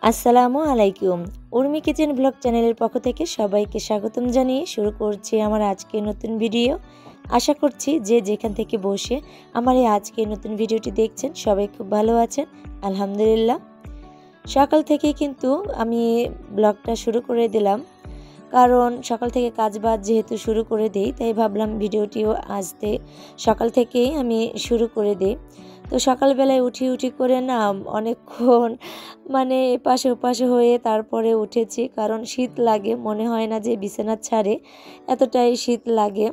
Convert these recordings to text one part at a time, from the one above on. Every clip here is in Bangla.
আসসালামু আলাইকুম। উর্মি কিচেন ব্লগ চ্যানেলের পক্ষ থেকে সবাইকে স্বাগতম জানিয়ে শুরু করছি আমার আজকের নতুন ভিডিও। আশা করছি যে যেখান থেকে বসে আমার এই আজকের নতুন ভিডিওটি দেখছেন সবাই খুব ভালো আছেন, আলহামদুলিল্লাহ। সকাল থেকে কিন্তু আমি ব্লগটা শুরু করে দিলাম, কারণ সকাল থেকে কাজবাজ যেহেতু শুরু করে দিই, তাই ভাবলাম ভিডিওটিও সকাল থেকেই আমি শুরু করে দিই। তো সকালবেলায় উঠি করে না অনেকক্ষণ এপাশে ওপাশে হয়ে তারপরে উঠেছি, কারণ শীত লাগে, মনে হয় না যে বিছানা ছাড়ে, এতটাই শীত লাগে।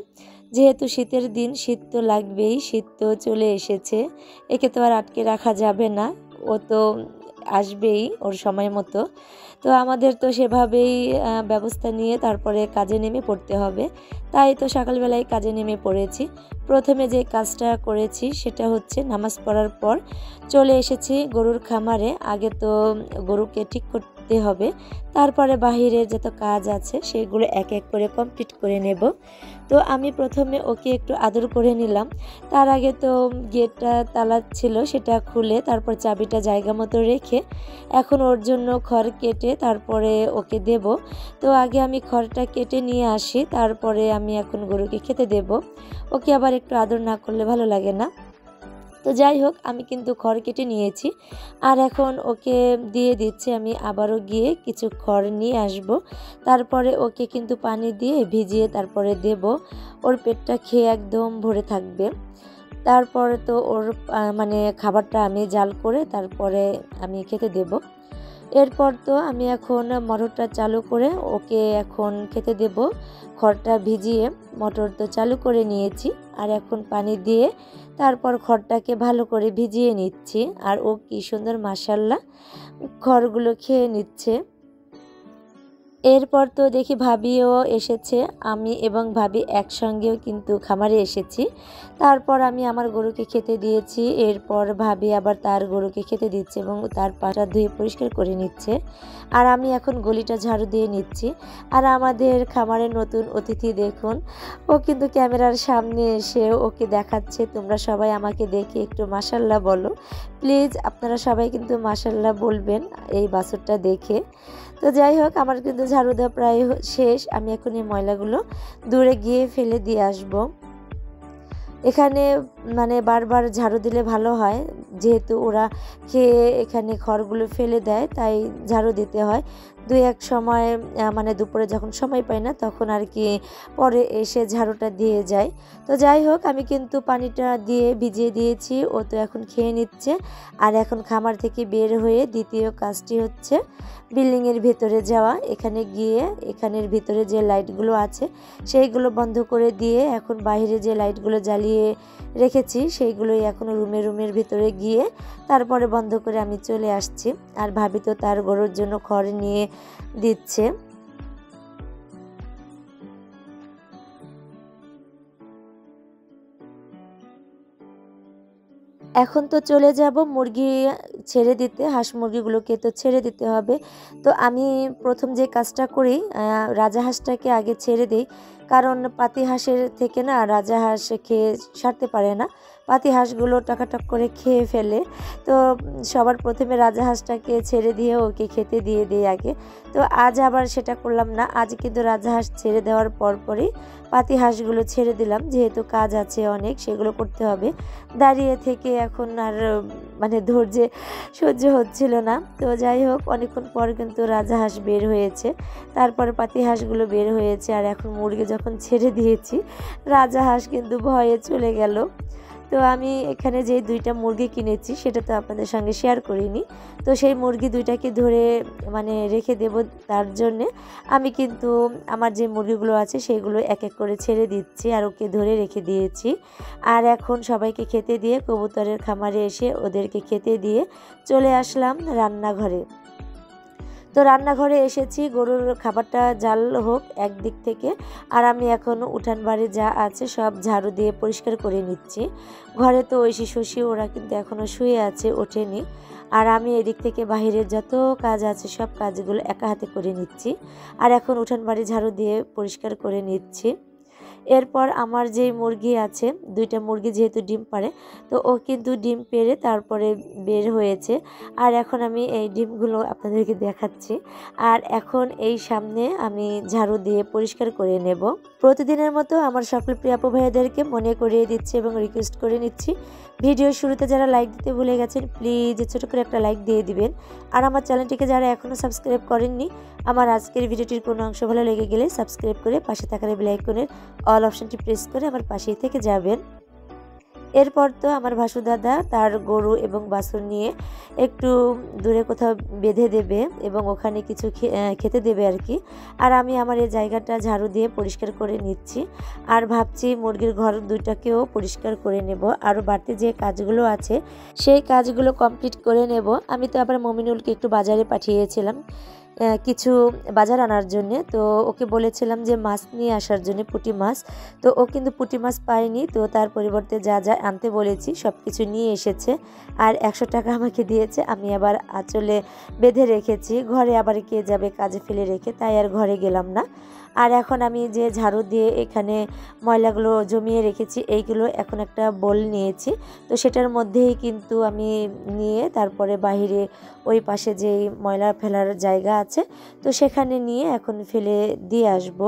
যেহেতু শীতের দিন, শীত তো লাগবেই, শীত তো চলে এসেছে, একে তো আর আটকে রাখা যাবে না, ও তো আসবেই ওর সময় মতো। তো আমাদের তো সেভাবেই ব্যবস্থা নিয়ে তারপরে কাজে নেমে পড়তে হবে, তাই তো সকালবেলায় কাজে নেমে পড়েছি। প্রথমে যে কাজটা করেছি সেটা হচ্ছে নামাজ পড়ার পর চলে এসেছি গরুর খামারে। আগে তো গরুকে ঠিক করতে হবে, তারপরে বাহিরের যত কাজ আছে সেগুলো এক এক করে কমপ্লিট করে নেব। তো আমি প্রথমে ওকে একটু আদর করে নিলাম। তার আগে তো গেটটা তালা ছিল, সেটা খুলে তারপর চাবিটা জায়গা মতো রেখে এখন ওর জন্য খড় কেটে তারপরে ওকে দেব। তো আগে আমি খড়টা কেটে নিয়ে আসি, তারপরে আমি এখন গরুকে খেতে দেব। ওকে আবার একটু আদর না করলে ভালো লাগে না। তো যাই হোক, আমি কিন্তু খড় কেটে নিয়েছি, আর এখন ওকে দিয়ে দিচ্ছি। আমি আবারও গিয়ে কিছু খড় নিয়ে আসব, তারপরে ওকে কিন্তু পানি দিয়ে ভিজিয়ে তারপরে দেব। ওর পেটটা খেয়ে একদম ভরে থাকবে। তারপরে তো ওর খাবারটা আমি জাল করে তারপরে আমি খেতে দেব। এরপর তো আমি এখন মোটরটা চালু করে ওকে এখন খেতে দেব। খড়টা ভিজিয়ে মোটর তো চালু করে নিয়েছি, আর এখন পানি দিয়ে তারপর খড়টাকে ভালো করে ভিজিয়ে নিচ্ছি। আর ও কি সুন্দর মাশাআল্লাহ খড়গুলো খেয়ে নিচ্ছে। এরপর তো দেখি ভাবিও এসেছে, আমি এবং ভাবি একসঙ্গেও কিন্তু খামারে এসেছি। তারপর আমি আমার গরুকে খেতে দিয়েছি, এরপর ভাবি আবার তার গরুকে খেতে দিচ্ছে এবং তার পাটা ধুয়ে পরিষ্কার করে নিচ্ছে। আর আমি এখন গলিটা ঝাড়ু দিয়ে নিচ্ছি। আর আমাদের খামারের নতুন অতিথি দেখুন, ও কিন্তু ক্যামেরার সামনে এসে ওকে দেখাচ্ছে। তোমরা সবাই আমাকে দেখে একটু মাশাআল্লাহ বলো প্লিজ, আপনারা সবাই কিন্তু মাশাআল্লাহ বলবেন এই বাছুরটা দেখে। তো যাই হোক, আমার কিন্তু ঝাড়ু দেওয়া প্রায় শেষ। আমি এখন এই ময়লাগুলো দূরে গিয়ে ফেলে দিয়ে আসব। এখানে বারবার ঝাড়ু দিলে ভালো হয়, যেহেতু ওরা খেয়ে এখানে খড়গুলো ফেলে দেয়, তাই ঝাড়ু দিতে হয়। দুই এক সময় দুপুরে যখন সময় পাই না তখন আর কি পরে এসে ঝাড়ুটা দিয়ে যায়। তো যাই হোক, আমি কিন্তু পানিটা দিয়ে ভিজিয়ে দিয়েছি, ও তো এখন খেয়ে নিচ্ছে। আর এখন খামার থেকে বের হয়ে দ্বিতীয় কাজটি হচ্ছে বিল্ডিংয়ের ভেতরে যাওয়া। এখানে গিয়ে এখানের ভিতরে যে লাইটগুলো আছে সেইগুলো বন্ধ করে দিয়ে এখন বাইরে যে লাইটগুলো জ্বালিয়ে রেখেছি সেইগুলোই এখন রুমের ভিতরে গিয়ে তারপরে বন্ধ করে আমি চলে আসছি। আর ভাবি তো তার গরুর জন্য খড় নিয়ে দিচ্ছে। এখন তো চলে যাব মুরগি ছেড়ে দিতে, হাঁস মুরগিগুলোকে তো ছেড়ে দিতে হবে। তো আমি প্রথম যে কাজটা করি, রাজাহাঁসটাকে আগে ছেড়ে দিই, কারণ পাতি হাঁসের থেকে না রাজাহাঁস খেয়ে সারতে পারে না, পাতি হাঁসগুলো টাকাটক করে খেয়ে ফেলে। তো সবার প্রথমে রাজাহাঁসটাকে ছেড়ে দিয়ে ওকে খেতে দিয়ে দিই আগে। তো আজ আবার সেটা করলাম না, আজ কিন্তু রাজাহাঁস ছেড়ে দেওয়ার পরপরই পাতি হাঁসগুলো ছেড়ে দিলাম, যেহেতু কাজ আছে অনেক, সেগুলো করতে হবে। দাঁড়িয়ে থেকে এখন আর ধৈর্যে সহ্য হচ্ছিল না। তো যাই হোক, অনেকক্ষণ পর কিন্তু রাজাহাঁস বের হয়েছে, তারপরে পাতি হাঁসগুলো বের হয়েছে। আর এখন মুরগি যখন ছেড়ে দিয়েছি, রাজাহাঁস কিন্তু ভয়ে চলে গেল। তো আমি এখানে যে দুইটা মুরগি কিনেছি সেটা তো আপনাদের সঙ্গে শেয়ার করিনি। তো সেই মুরগি দুইটাকে ধরে রেখে দেব, তার জন্যে আমি কিন্তু আমার যে মুরগিগুলো আছে সেগুলো এক এক করে ছেড়ে দিচ্ছি আর ওকে ধরে রেখে দিয়েছি। আর এখন সবাইকে খেতে দিয়ে কবুতরের খামারে এসে ওদেরকে খেতে দিয়ে চলে আসলাম রান্নাঘরে। তো রান্নাঘরে এসেছি, গরুর খাবারটা জাল হোক একদিক থেকে, আর আমি এখন উঠান বাড়ি যা আছে সব ঝাড়ু দিয়ে পরিষ্কার করে নিচ্ছি। ঘরে তো ঐশী শশী ওরা কিন্তু এখনও শুয়ে আছে, ওঠেনি। আর আমি এদিক থেকে বাহিরের যত কাজ আছে সব কাজগুলো একা হাতে করে নিচ্ছি। আর এখন উঠান বাড়ি ঝাড়ু দিয়ে পরিষ্কার করে নিচ্ছি। এরপর আমার যে মুরগি আছে, 2টা মুরগি যেহেতু ডিম পারে, তো ও কিন্তু ডিম পেড়ে তারপরে বের হয়েছে। আর এখন আমি এই ডিমগুলো আপনাদেরকে দেখাচ্ছি। আর এখন এই সামনে আমি ঝাড়ু দিয়ে পরিষ্কার করে নেব। প্রতিদিনের মতো আমার সকল প্রিয় আপু ভাইয়াদেরকে মনে করিয়ে দিচ্ছি এবং রিকোয়েস্ট করে নিচ্ছি, ভিডিওর শুরুতে যারা লাইক দিতে ভুলে গেছেন প্লিজ ছোট করে একটা লাইক দিয়ে দিবেন। আর আমার চ্যানেলটিকে যারা এখনও সাবস্ক্রাইব করেননি, আমার আজকের ভিডিওটির কোনো অংশ ভালো লেগে গেলে সাবস্ক্রাইব করে পাশে থাকা বেল আইকনের অল অপশনটি প্রেস করে আমার পাশেই থেকে যাবেন। এরপর তো আমার ভাসু দাদা তার গরু এবং বাছুর নিয়ে একটু দূরে কোথাও বেঁধে দেবে এবং ওখানে কিছু খেতে দেবে আর কি। আর আমি আমার এই জায়গাটা ঝাড়ু দিয়ে পরিষ্কার করে নিচ্ছি। আর ভাবছি মুরগির ঘর 2টাকেও পরিষ্কার করে নেব। আরও বাড়তি যে কাজগুলো আছে সেই কাজগুলো কমপ্লিট করে নেব। আমি তো আবার মমিনুলকে একটু বাজারে পাঠিয়েছিলাম কিছু বাজার আনার জন্য। তো ওকে বলেছিলাম যে মাছ নিয়ে আসার জন্য, পুঁটি মাছ। তো ও কিন্তু পুঁটি মাছ পায়নি, তো তার পরিবর্তে যা যা আনতে বলেছি সব কিছু নিয়ে এসেছে। আর 100 টাকা আমাকে দিয়েছে। আমি আবার আঁচলে বেঁধে রেখেছি, ঘরে আবার কে যাবে কাজে ফেলে রেখে, তাই আর ঘরে গেলাম না। আর এখন আমি যে ঝাড়ু দিয়ে এখানে ময়লাগুলো জমিয়ে রেখেছি, এইগুলো এখন একটা বোল নিয়েছি। তো সেটার মধ্যেই কিন্তু আমি নিয়ে তারপরে বাহিরে ওই পাশে যেই ময়লা ফেলার জায়গা আছে, তো সেখানে নিয়ে এখন ফেলে দিয়ে আসব।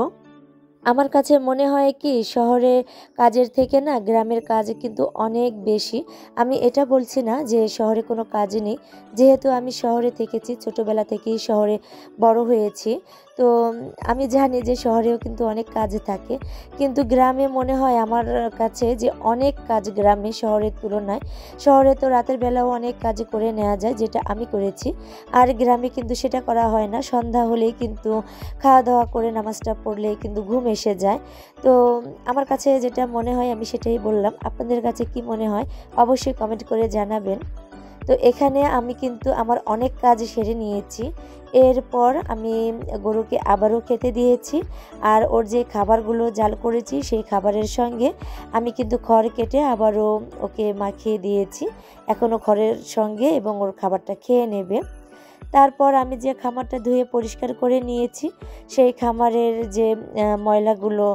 আমার কাছে মনে হয় কি, শহরে কাজের থেকে না গ্রামের কাজ কিন্তু অনেক বেশি। আমি এটা বলছি না যে শহরে কোনো কাজ নেই, যেহেতু আমি শহরে থেকেছি, ছোটোবেলা থেকেই শহরে বড় হয়েছি। তো আমি জানি যে শহরেও কিন্তু অনেক কাজ থাকে, কিন্তু গ্রামে মনে হয় আমার কাছে যে অনেক কাজ গ্রামে শহরের তুলনায়। শহরে তো রাতের বেলাও অনেক কাজ করে নেওয়া যায়, যেটা আমি করেছি। আর গ্রামে কিন্তু সেটা করা হয় না। সন্ধ্যা হলেই কিন্তু খাওয়া দাওয়া করে নামাজটা পড়লেই কিন্তু ঘুম এসে যায়। তো আমার কাছে যেটা মনে হয় আমি সেটাই বললাম। আপনাদের কাছে কি মনে হয় অবশ্যই কমেন্ট করে জানাবেন। তো এখানে আমি কিন্তু আমার অনেক কাজ সেরে নিয়েছি। এরপর আমি গরুকে আবারও খেতে দিয়েছি। আর ওর যে খাবারগুলো জাল করেছি সেই খাবারের সঙ্গে আমি কিন্তু খড় কেটে আবারও ওকে মাখিয়ে দিয়েছি। এখনও খড়ের সঙ্গে এবং ওর খাবারটা খেয়ে নেবে। তারপর আমি যে খামারটা ধুয়ে পরিষ্কার করে নিয়েছি, সেই খামারের যে ময়লাগুলো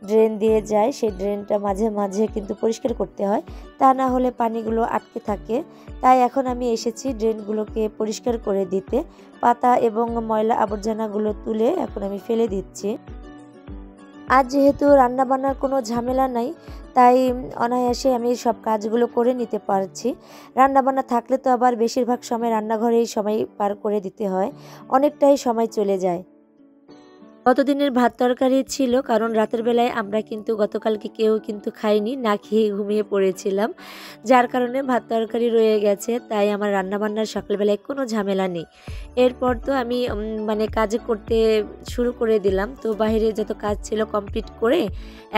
ড্রেন দিয়ে যায়, সেই ড্রেনটা মাঝে মাঝে কিন্তু পরিষ্কার করতে হয়, তা না হলে পানিগুলো আটকে থাকে। তাই এখন আমি এসেছি ড্রেনগুলোকে পরিষ্কার করে দিতে। পাতা এবং ময়লা আবর্জনাগুলো তুলে এখন আমি ফেলে দিচ্ছি। আজ যেহেতু রান্নাবান্নার কোনো ঝামেলা নাই, তাই অনায়াসে আমি সব কাজগুলো করে নিতে পারছি। রান্নাবান্না থাকলে তো আবার বেশিরভাগ সময় রান্নাঘরেই সময় পার করে দিতে হয়, অনেকটাই সময় চলে যায়। গতদিনের ভাত তরকারি ছিল, কারণ রাতের বেলায় আমরা কিন্তু গতকালকে কেউ কিন্তু খাইনি, না খেয়ে ঘুমিয়ে পড়েছিলাম, যার কারণে ভাত তরকারি রয়ে গেছে। তাই আমার রান্নাবান্নার সকালবেলায় কোনো ঝামেলা নেই। এরপর তো আমি মানে কাজ করতে শুরু করে দিলাম। তো বাইরে যত কাজ ছিল কমপ্লিট করে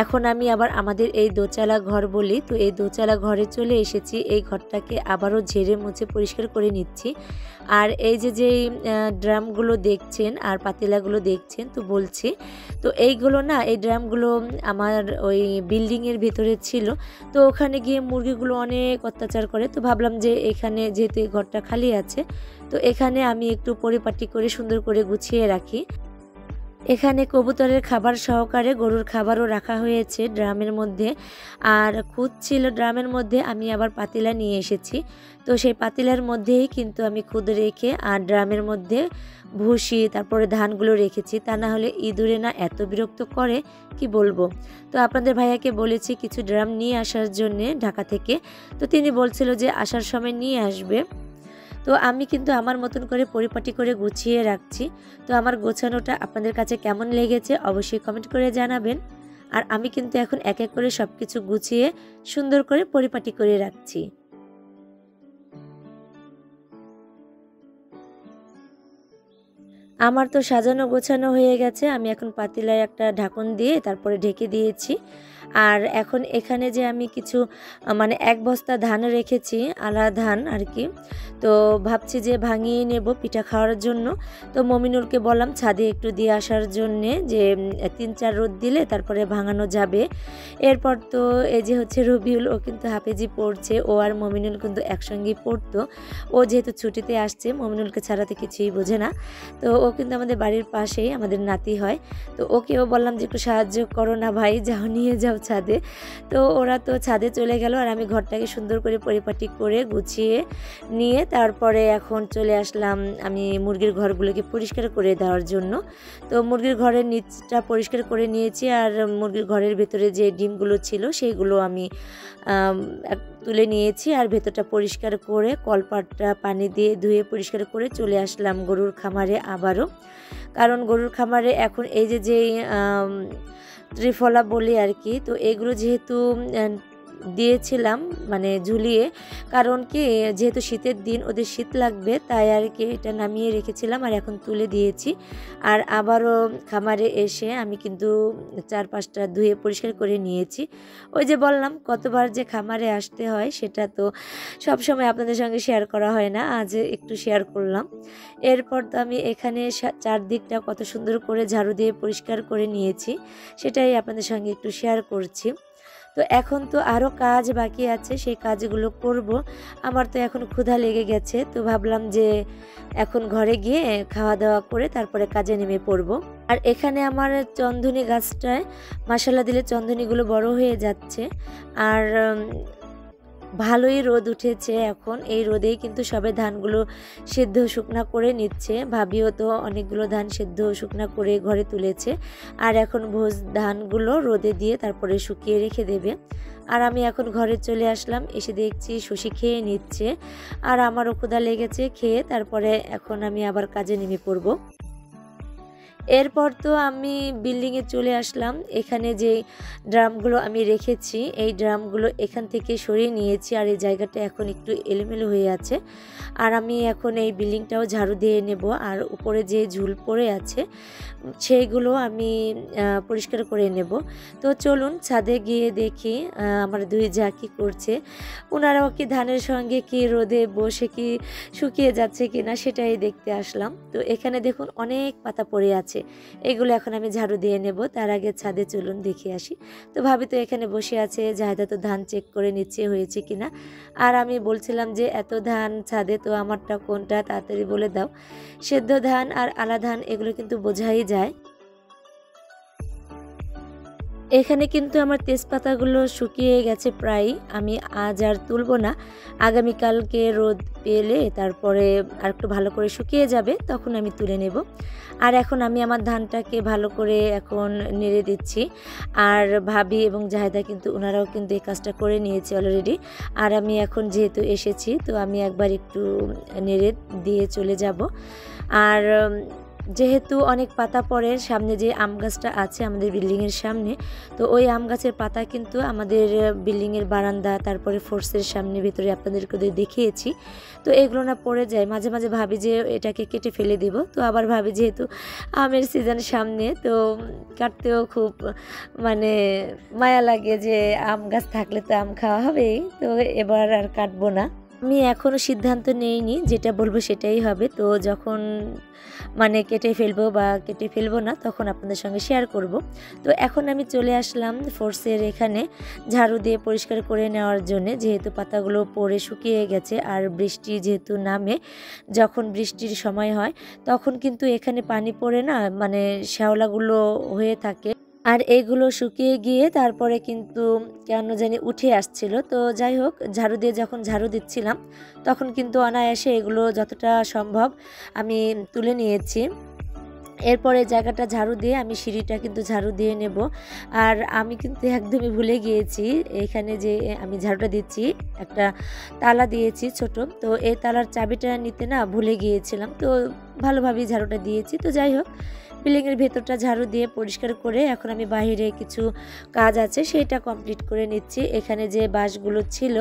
এখন আমি আবার আমাদের এই দোচালা ঘর বলি, তো এই দোচালা ঘরে চলে এসেছি। এই ঘরটাকে আবারও ঝেড়ে মুছে পরিষ্কার করে নিচ্ছি। আর এই যেই ড্রামগুলো দেখছেন আর পাতিলাগুলো দেখছেন, তো বলছি তো এইগুলো না, এই ড্রামগুলো আমার ওই বিল্ডিংয়ের ভিতরে ছিল। তো ওখানে গিয়ে মুরগিগুলো অনেক অত্যাচার করে। তো ভাবলাম যে এখানে যেহেতু এই ঘরটা খালি আছে, তো এখানে আমি একটু পরিপাটি করে সুন্দর করে গুছিয়ে রাখি। এখানে কবুতরের খাবার সহকারে গরুর খাবারও রাখা হয়েছে ড্রামের মধ্যে। আর খুদ ছিল ড্রামের মধ্যে, আমি আবার পাতিলা নিয়ে এসেছি। তো সেই পাতিলার মধ্যেই কিন্তু আমি খুদ রেখে আর ড্রামের মধ্যে ভুসি তারপরে ধানগুলো রেখেছি, তা না হলে ইঁদুরে না এত বিরক্ত করে কি বলবো। তো আপনাদের ভাইয়াকে বলেছি কিছু ড্রাম নিয়ে আসার জন্যে ঢাকা থেকে, তো তিনি বলছিল যে আসার সময় নিয়ে আসবে। তো আমি কিন্তু আমার মতন করে পরিপাটি করে গুছিয়ে রাখছি। তো আমার গোছানোটা আপনাদের কাছে কেমন লেগেছে অবশ্যই কমেন্ট করে জানাবেন। আর আমি কিন্তু এখন এক এক করে সব কিছু গুছিয়ে সুন্দর করে পরিপাটি করে রাখছি। আমার তো সাজানো গোছানো হয়ে গেছে। আমি এখন পাতিলায় একটা ঢাকন দিয়ে তারপরে ঢেকে দিয়েছি। আর এখন এখানে যে আমি কিছু মানে 1 বস্তা ধান রেখেছি, আলা ধান আর কি। তো ভাবছি যে ভাঙিয়ে নেব পিঠা খাওয়ার জন্য। তো মমিনুলকে বললাম ছাদে একটু দিয়ে আসার জন্যে, যে 3-4 রোদ দিলে তারপরে ভাঙানো যাবে। এরপর তো এই যে হচ্ছে রবিউল, ও কিন্তু হাফেজি পড়ছে। ও আর মমিনুল কিন্তু একসঙ্গেই পড়তো। ও যেহেতু ছুটিতে আসছে, মমিনুলকে ছাড়াতে কিছুই বোঝে না। তো ও কিন্তু আমাদের বাড়ির পাশেই, আমাদের নাতি হয়। তো ওকেও বললাম যে একটু সাহায্য করো না ভাই, যাও নিয়ে যাও ছাদে। তো ওরা তো ছাদে চলে গেল আর আমি ঘরটাকে সুন্দর করে পরিপাটি করে গুছিয়ে নিয়ে তারপরে এখন চলে আসলাম আমি মুরগির ঘরগুলোকে পরিষ্কার করে দেওয়ার জন্য। তো মুরগির ঘরের নিচটা পরিষ্কার করে নিয়েছি আর মুরগির ঘরের ভেতরে যে ডিমগুলো ছিল সেইগুলো আমি তুলে নিয়েছি আর ভেতরটা পরিষ্কার করে কলপাটটা পানি দিয়ে ধুয়ে পরিষ্কার করে চলে আসলাম গরুর খামারে আবারও। কারণ গরুর খামারে এখন এই যে ত্রিফলা বলি আর কি, তো এগুলো যেহেতু দিয়েছিলাম মানে ঝুলিয়ে, কারণ কি যেহেতু শীতের দিন ওদের শীত লাগবে তাই আর কি এটা নামিয়ে রেখেছিলাম আর এখন তুলে দিয়েছি। আর আবারও খামারে এসে আমি কিন্তু 4-5টা ধুয়ে পরিষ্কার করে নিয়েছি। ওই যে বললাম কতবার যে খামারে আসতে হয় সেটা তো সব সময় আপনাদের সঙ্গে শেয়ার করা হয় না, আজ একটু শেয়ার করলাম। এরপর তো আমি এখানে চারদিকটা কত সুন্দর করে ঝাড়ু দিয়ে পরিষ্কার করে নিয়েছি, সেটাই আপনাদের সঙ্গে একটু শেয়ার করছি। তো এখন তো আরও কাজ বাকি আছে, সেই কাজগুলো করব। আমার তো এখন ক্ষুধা লেগে গেছে, তো ভাবলাম যে এখন ঘরে গিয়ে খাওয়া দাওয়া করে তারপরে কাজে নেমে পড়ব। আর এখানে আমার চন্দনী গাছটায় মশলা দিলে চন্দনীগুলো বড় হয়ে যাচ্ছে আর ভালোই রোদ উঠেছে এখন। এই রোদেই কিন্তু সবে ধানগুলো সেদ্ধ শুকনা করে নিচ্ছে। ভাবিও তো অনেকগুলো ধান সেদ্ধ শুকনা করে ঘরে তুলেছে আর এখন ভোজ ধানগুলো রোদে দিয়ে তারপরে শুকিয়ে রেখে দেবে। আর আমি এখন ঘরে চলে আসলাম, এসে দেখছি শশী খেয়ে নিচ্ছে আর আমারও ক্ষুধা লেগেছে, খেয়ে তারপরে এখন আমি আবার কাজে নেমে পড়ব। এরপর তো আমি বিল্ডিংয়ে চলে আসলাম। এখানে যে ড্রামগুলো আমি রেখেছি এই ড্রামগুলো এখান থেকে সরিয়ে নিয়েছি আর এই জায়গাটা এখন একটু এলোমেলো হয়ে আছে। আর আমি এখন এই বিল্ডিংটাও ঝাড়ু দিয়ে নেব আর উপরে যে ঝুল পড়ে আছে সেইগুলো আমি পরিষ্কার করে নেব। তো চলুন ছাদে গিয়ে দেখি আমার দুই যা কী করছে। ওনারাও কি ধানের সঙ্গে কি রোদে বসে কি শুকিয়ে যাচ্ছে কি না সেটাই দেখতে আসলাম। তো এখানে দেখুন অনেক পাতা পড়ে আছে, এগুলো এখন আমি ঝাড়ু দিয়ে নেব। তার আগে ছাদে চলুন দেখে আসি। তো ভাবি তো এখানে বসে আছে, জাহেদা তো ধান চেক করে নিচ্ছে হয়েছে কিনা। আর আমি বলছিলাম যে এত ধান ছাদে, তো আমারটা কোনটা তাড়াতাড়ি বলে দাও। সেদ্ধ ধান আর আলা ধান এগুলো কিন্তু বোঝাই যায়। এখানে কিন্তু আমার তেজপাতাগুলো শুকিয়ে গেছে প্রায়, আমি আজ আর তুলব না, আগামীকালকে রোদ পেলে তারপরে আর একটু ভালো করে শুকিয়ে যাবে তখন আমি তুলে নেব। আর এখন আমি আমার ধানটাকে ভালো করে এখন নেড়ে দিচ্ছি আর ভাবি এবং জাহেদা কিন্তু ওনারাও কিন্তু এই কাজটা করে নিয়েছে অলরেডি। আর আমি এখন যেহেতু এসেছি তো আমি একবার একটু নেড়ে দিয়ে চলে যাব। আর যেহেতু অনেক পাতা পড়ে, সামনে যে আম গাছটা আছে আমাদের বিল্ডিংয়ের সামনে, তো ওই আম গাছের পাতা কিন্তু আমাদের বিল্ডিংয়ের বারান্দা তারপরে ফোর্সের সামনে ভিতরে আপনাদেরকে দেখিয়েছি। তো এগুলো না পড়ে যায়, মাঝে মাঝে ভাবি যে এটাকে কেটে ফেলে দিব, তো আবার ভাবি যেহেতু আমের সিজন সামনে তো কাটতেও খুব মানে মায়া লাগে যে আম গাছ থাকলে তো আম খাওয়া হবেই, তো এবার আর কাটবো না। আমি এখনও সিদ্ধান্ত নেইনি, যেটা বলবো সেটাই হবে। তো যখন মানে কেটে ফেলবো বা কেটে ফেলবো না তখন আপনাদের সঙ্গে শেয়ার করব। তো এখন আমি চলে আসলাম ফোর্সের এখানে ঝাড়ু দিয়ে পরিষ্কার করে নেওয়ার জন্য, যেহেতু পাতাগুলো পড়ে শুকিয়ে গেছে আর বৃষ্টি যেহেতু নামে, যখন বৃষ্টির সময় হয় তখন কিন্তু এখানে পানি পড়ে না, মানে শ্যাওলাগুলো হয়ে থাকে আর এগুলো শুকিয়ে গিয়ে তারপরে কিন্তু কেন জানি উঠে আসছিল। তো যাই হোক, ঝাড়ু দিয়ে যখন ঝাড়ু দিচ্ছিলাম তখন কিন্তু অনায়াসে এগুলো যতটা সম্ভব আমি তুলে নিয়েছি। এরপরে জায়গাটা ঝাড়ু দিয়ে আমি সিঁড়িটা কিন্তু ঝাড়ু দিয়ে নেব। আর আমি কিন্তু একদমই ভুলে গিয়েছি, এখানে যে আমি ঝাড়ুটা দিচ্ছি একটা তালা দিয়েছি ছোট, তো এই তালার চাবিটা নিতে না ভুলে গিয়েছিলাম, তো ভালোভাবেই ঝাড়ুটা দিয়েছি। তো যাই হোক, বিল্ডিংয়ের ভেতরটা ঝাড়ু দিয়ে পরিষ্কার করে এখন আমি বাইরে কিছু কাজ আছে সেটা কমপ্লিট করে নিচ্ছি। এখানে যে বাঁশগুলো ছিল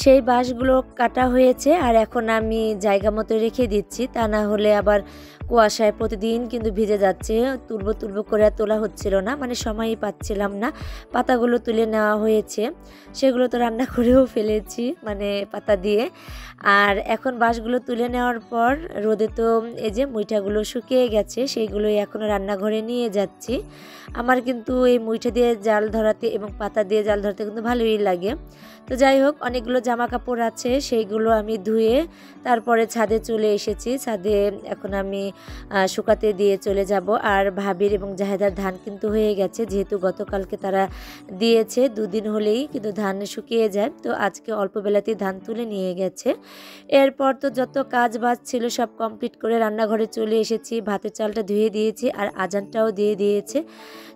সেই বাঁশগুলো কাটা হয়েছে আর এখন আমি জায়গা মতো রেখে দিচ্ছি, তা না হলে আবার কুয়াশায় প্রতিদিন কিন্তু ভিজে যাচ্ছে, তুলবো করে তোলা হচ্ছিল না, মানে সময়ই পাচ্ছিলাম না। পাতাগুলো তুলে নেওয়া হয়েছে, সেগুলো তো রান্না করেও ফেলেছি মানে পাতা দিয়ে। আর এখন বাঁশগুলো তুলে নেওয়ার পর রোদে তো এই যে মুইঠাগুলো শুকিয়ে গেছে, সেইগুলোই এখন রান্নাঘরে নিয়ে যাচ্ছি। আমার কিন্তু এই মুইঠা দিয়ে জাল ধরাতে এবং পাতা দিয়ে জাল ধরাতে কিন্তু ভালোই লাগে। তো যাই হোক, অনেকগুলো জামা কাপড় আছে সেইগুলো আমি ধুয়ে তারপরে ছাদে চলে এসেছি। ছাদে এখন আমি শুকাতে দিয়ে চলে যাব। আর ভাবির এবং জাহেদার ধান কিন্তু হয়ে গেছে, যেহেতু গতকালকে তারা দিয়েছে, 2 দিন হলেই কিন্তু ধান শুকিয়ে যায়। তো আজকে অল্প বেলাতেই ধান তুলে নিয়ে গেছে। এরপর তো যত কাজ বাজ ছিল সব কমপ্লিট করে রান্নাঘরে চলে এসেছি, ভাতের চালটা ধুয়ে দিয়েছি আর আজানটাও দিয়ে দিয়েছে।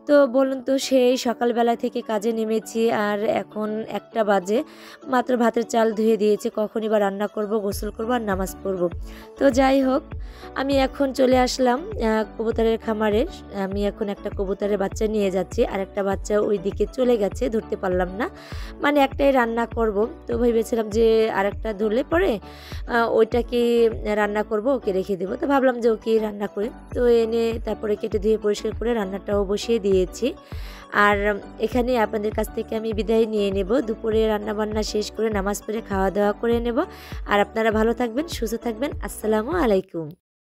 তো বলুন তো, সেই সকালবেলা থেকে কাজে নেমেছি আর এখন 1টা বাজে, মাত্র ভাতের চাল ধুয়ে দিয়েছি, কখনই বা রান্না করব, গোসল করব আর নামাজ পড়ব। তো যাই হোক, আমি এখন চলে আসলাম কবুতরের খামারে। আমি এখন একটা কবুতরের বাচ্চা নিয়ে যাচ্ছি, আর একটা বাচ্চা ওই দিকে চলে গেছে, ধরতে পারলাম না, মানে একটাই রান্না করব। তো ভেবেছিলাম যে আরেকটা ধরলে পরে ওইটাকে রান্না করব, ওকে রেখে দেবো। তো ভাবলাম যে ওকে রান্না করি, তো এনে তারপরে কেটে ধুয়ে পরিষ্কার করে রান্নাটাও বসিয়ে দিয়েছি। আর এখানে আপনাদের কাছ থেকে আমি বিদায় নিয়ে নেব, দুপুরে রান্নাবান্না শেষ করে নামাজ পড়ে খাওয়া দাওয়া করে নেব। আর আপনারা ভালো থাকবেন, সুস্থ থাকবেন। আসসালামু আলাইকুম।